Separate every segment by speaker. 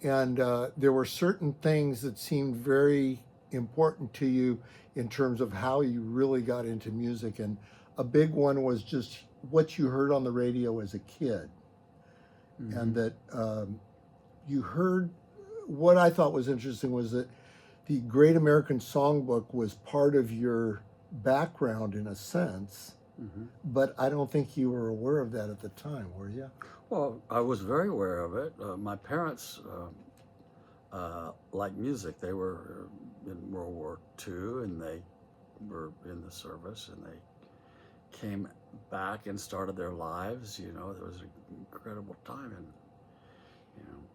Speaker 1: and there were certain things that seemed very important to you in terms of how you really got into music. And a big one was just what you heard on the radio as a kid, and that you heard. What I thought was interesting was that the Great American Songbook was part of your background in a sense, but I don't think you were aware of that at the time, were you?
Speaker 2: Well, I was very aware of it. My parents liked music. They were in World War II, and they were in the service, and they came back and started their lives. You know, there was an incredible time in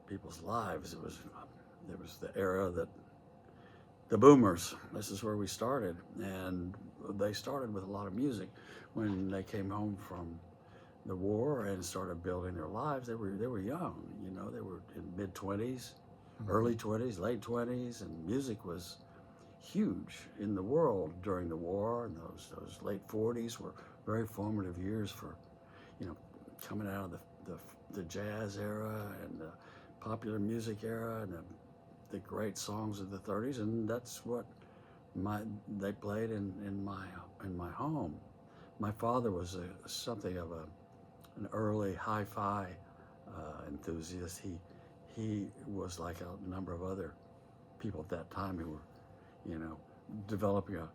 Speaker 2: people's lives. It was the era that the boomers. This is where we started, and they started with a lot of music. When they came home from the war and started building their lives, they were young. You know, they were in mid-20s, early 20s, late 20s, and music was huge in the world during the war. And those late 40s were very formative years for, coming out of the jazz era and the popular music era and the great songs of the 30s, and that's what they played in my home. My father was something of an early hi-fi enthusiast. He was like a number of other people at that time who were, developing a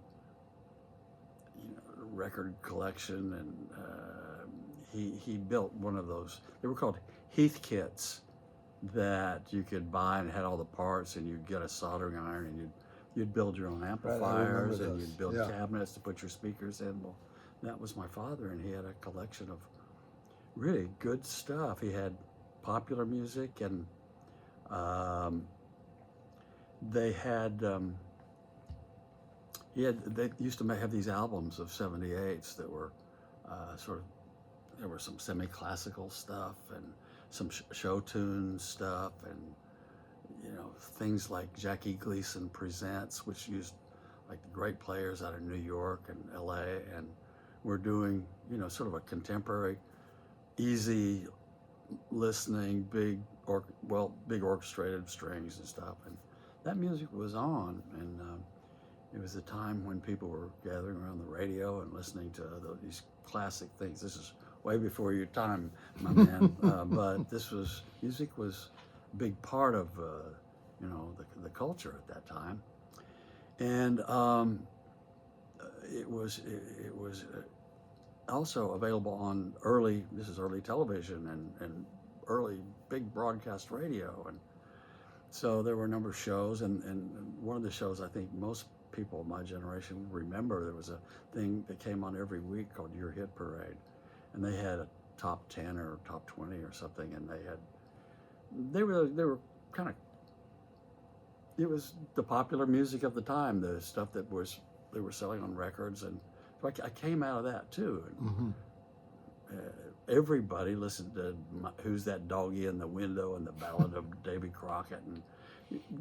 Speaker 2: record collection, and he built one of those. They were called Heath kits that you could buy and had all the parts, and you'd get a soldering iron, and you'd build your own amplifiers, and you'd build cabinets to put your speakers in. Well, that was my father, and he had a collection of really good stuff. He had popular music, and they used to have these albums of 78s that were there were some semi-classical stuff and some show tune stuff, and things like Jackie Gleason Presents, which used like the great players out of New York and LA, and we're doing sort of a contemporary, easy listening, big orchestrated strings and stuff, and that music was on, and it was a time when people were gathering around the radio and listening to these classic things. This is way before your time, my man. But music was a big part of the culture at that time, and it was also available on early television and early big broadcast radio, and so there were a number of shows, and one of the shows I think most people of my generation remember, there was a thing that came on every week called Your Hit Parade, and they had a top 10 or top 20 or something, and they were kind of, it was the popular music of the time, the stuff that they were selling on records, and so I came out of that too. And, everybody listened to Who's That Doggy in the Window and the Ballad of Davy Crockett, and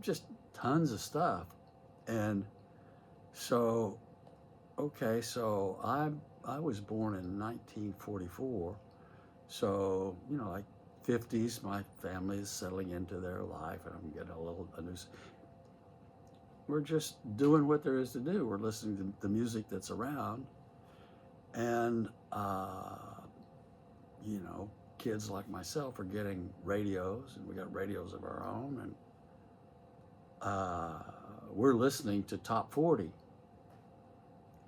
Speaker 2: just tons of stuff. And so, so I was born in 1944, so like 50s, my family is settling into their life, and I'm getting a new. We're just doing what there is to do. We're listening to the music that's around, and kids like myself are getting radios, and we got radios of our own, and we're listening to top 40,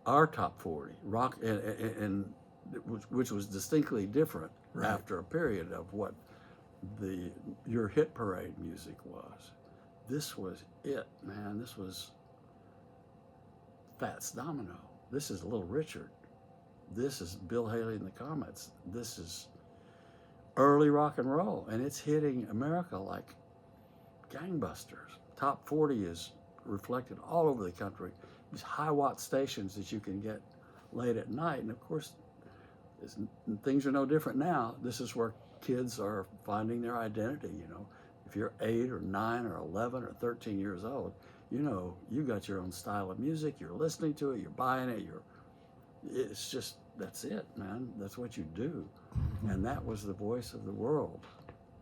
Speaker 2: our top 40 rock, and which was distinctly different after a period of what your hit parade music was. This was it, man. This was Fats Domino. This is Little Richard. This is Bill Haley and the Comets. This is early rock and roll, and it's hitting America like gangbusters. Top 40 is reflected all over the country. These high-watt stations that you can get late at night, and of course, things are no different now. This is where kids are finding their identity. If you're 8 or 9 or 11 or 13 years old, you got your own style of music. You're listening to it. You're buying it. It's just, that's it, man. That's what you do. And that was the voice of the world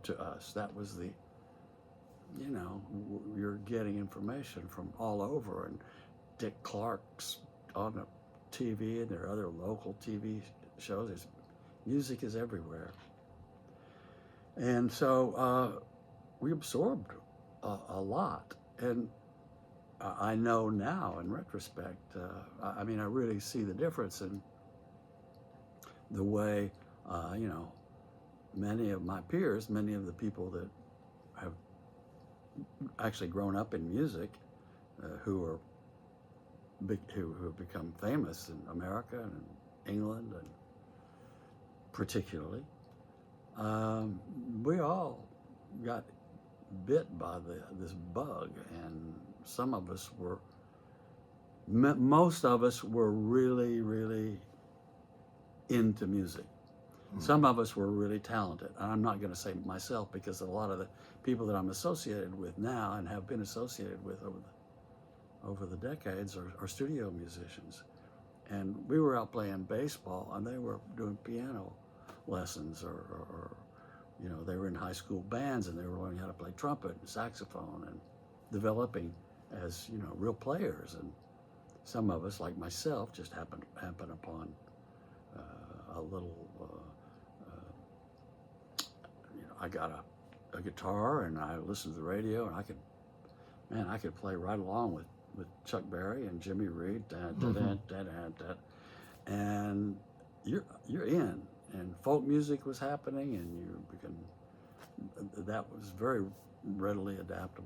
Speaker 2: to us. That was the you're getting information from all over, and Dick Clark's on the TV, and there are other local TV shows. Music is everywhere. And so we absorbed a lot. And I know now, in retrospect, I mean, I really see the difference in the way, many of my peers, many of the people that have actually grown up in music, who have become famous in America and England, and particularly, we all got bit by this bug, and some of us were, most of us were really, really into music. Some of us were really talented. And I'm not going to say myself, because a lot of the people that I'm associated with now and have been associated with over the decades are studio musicians. And we were out playing baseball, and they were doing piano lessons, or they were in high school bands, and they were learning how to play trumpet and saxophone and developing as, real players. And some of us, like myself, just happened upon a little, I got a guitar, and I listened to the radio, and I could play right along with Chuck Berry and Jimmy Reed, and you're in. And folk music was happening, and that was very readily adaptable.